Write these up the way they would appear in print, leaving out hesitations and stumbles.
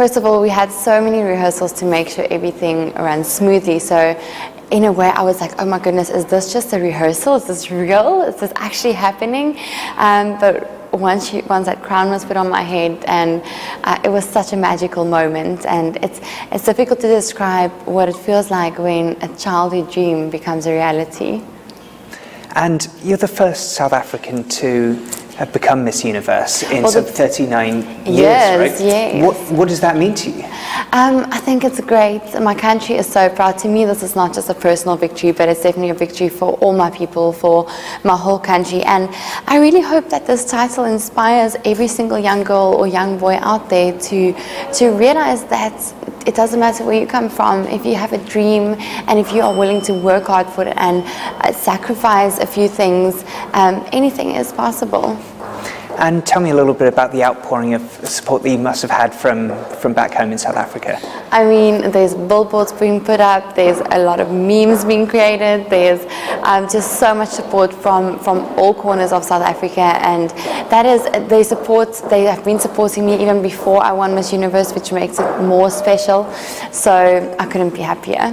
first of all, we had so many rehearsals to make sure everything ran smoothly. So in a way, I was like, oh my goodness, is this just a rehearsal? Is this real? Is this actually happening? But once that crown was put on my head, and it was such a magical moment, and it's difficult to describe what it feels like when a childhood dream becomes a reality. And you're the first South African to have become Miss Universe in 39 years, right? Yes. What does that mean to you? I think it's great. My country is so proud. To me, this is not just a personal victory, but it's definitely a victory for all my people, for my whole country. And I really hope that this title inspires every single young girl or young boy out there to realize that it doesn't matter where you come from. If you have a dream and if you are willing to work hard for it and sacrifice a few things, anything is possible. And tell me a little bit about the outpouring of support that you must have had from back home in South Africa. I mean, there's billboards being put up, there's a lot of memes being created, there's just so much support from all corners of South Africa, and that is, they have been supporting me even before I won Miss Universe, which makes it more special, so I couldn't be happier.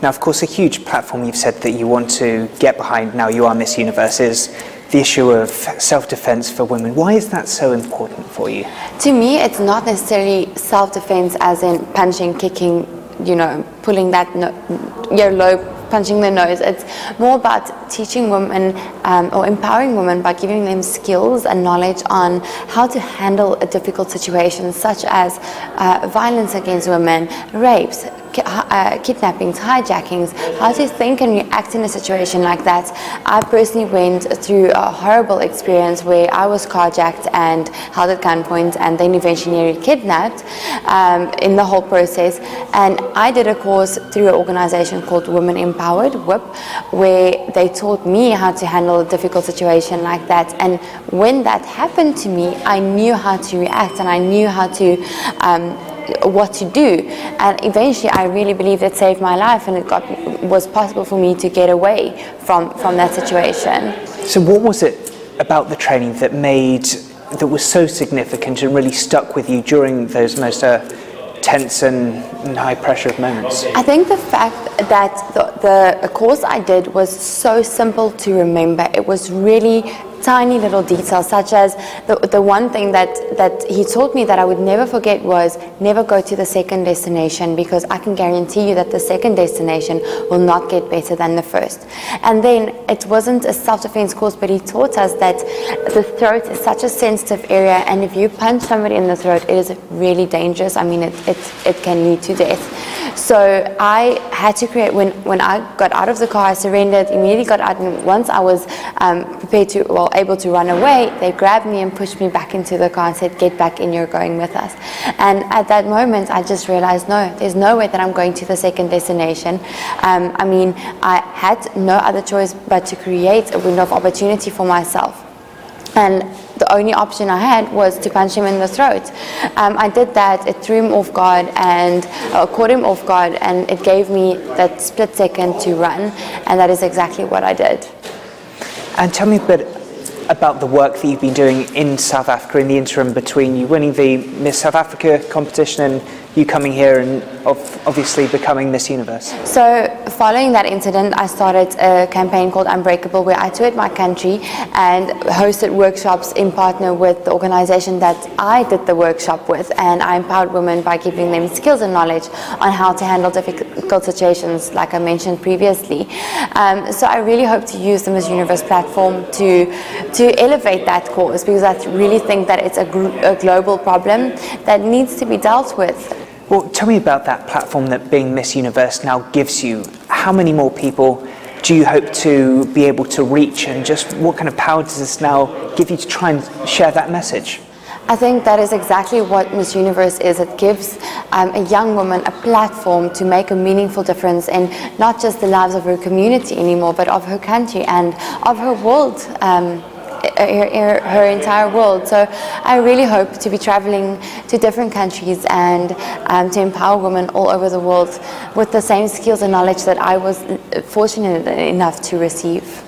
Now, of course, a huge platform you've said that you want to get behind now you are Miss Universe is the issue of self-defense for women. Why is that so important for you? To me, it's not necessarily self-defense as in punching, kicking, you know, pulling that low, punching the nose. It's more about teaching women or empowering women by giving them skills and knowledge on how to handle a difficult situation, such as violence against women, rapes, kidnappings, hijackings, how to think and react in a situation like that. I personally went through a horrible experience where I was carjacked and held at gunpoint and then eventually nearly kidnapped in the whole process. And I did a course through an organization called Women Empowered, WIP, where they taught me how to handle a difficult situation like that. And when that happened to me, I knew how to react and I knew how to what to do, and eventually I really believe it saved my life, and it was possible for me to get away from that situation. So what was it about the training that was so significant and really stuck with you during those most tense and high pressure moments? I think the fact that the course I did was so simple to remember. It was really tiny little details, such as the one thing that he taught me that I would never forget was never go to the second destination, because I can guarantee you that the second destination will not get better than the first. And then it wasn't a self-defense course, but he taught us that the throat is such a sensitive area, and if you punch somebody in the throat, it is really dangerous. I mean, it can lead to death. So I had to create, when I got out of the car, I surrendered, immediately got out, and once I was able to run away, they grabbed me and pushed me back into the car and said, get back in, you're going with us. And at that moment, I just realized, no, there's no way that I'm going to the second destination. I mean, I had no other choice but to create a window of opportunity for myself. And the only option I had was to punch him in the throat. I did that, it threw him off guard and caught him off guard, and it gave me that split second to run, and that is exactly what I did. And tell me a bit about the work that you've been doing in South Africa in the interim between you winning the Miss South Africa competition and you coming here and obviously becoming Miss Universe. So following that incident, I started a campaign called Unbreakable, where I toured my country and hosted workshops in partner with the organization that I did the workshop with, and I empowered women by giving them skills and knowledge on how to handle difficult situations, like I mentioned previously. So I really hope to use the Miss Universe platform to elevate that cause, because I really think that it's a global problem that needs to be dealt with. Well, tell me about that platform that being Miss Universe now gives you. How many more people do you hope to be able to reach, and just what kind of power does this now give you to try and share that message? I think that is exactly what Miss Universe is. It gives a young woman a platform to make a meaningful difference in not just the lives of her community anymore, but of her country and of her world. Her entire world. So I really hope to be traveling to different countries and to empower women all over the world with the same skills and knowledge that I was fortunate enough to receive.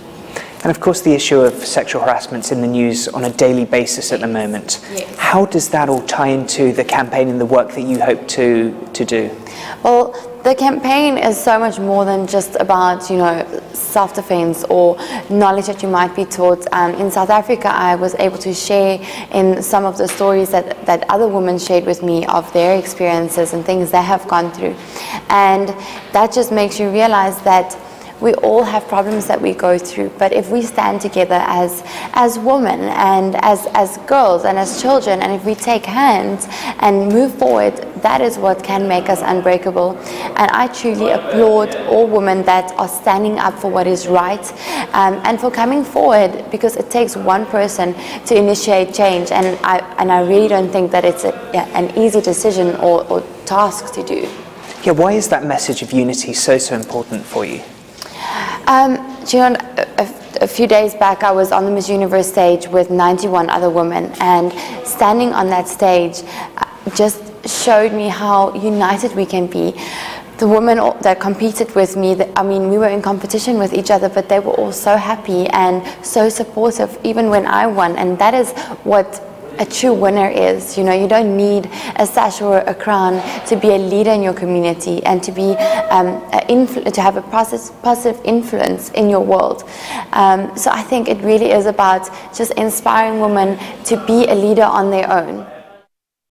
And of course the issue of sexual harassment's in the news on a daily basis at the moment. Yes. How does that all tie into the campaign and the work that you hope to do? Well, the campaign is so much more than just about, self-defense or knowledge that you might be taught. In South Africa, I was able to share in some of the stories that other women shared with me of their experiences and things they have gone through. And that just makes you realize that we all have problems that we go through, but if we stand together as women and as girls and as children, and if we take hands and move forward, that is what can make us unbreakable. And I truly applaud all women that are standing up for what is right, and for coming forward, because it takes one person to initiate change, and I really don't think that it's an easy decision or task to do. Yeah, why is that message of unity so important for you? A few days back, I was on the Miss Universe stage with 91 other women, and standing on that stage just showed me how united we can be. The women that competed with me, we were in competition with each other, but they were all so happy and so supportive, even when I won. And that is what a true winner is. You don't need a sash or a crown to be a leader in your community and to be to have a positive influence in your world. So I think it really is about just inspiring women to be a leader on their own.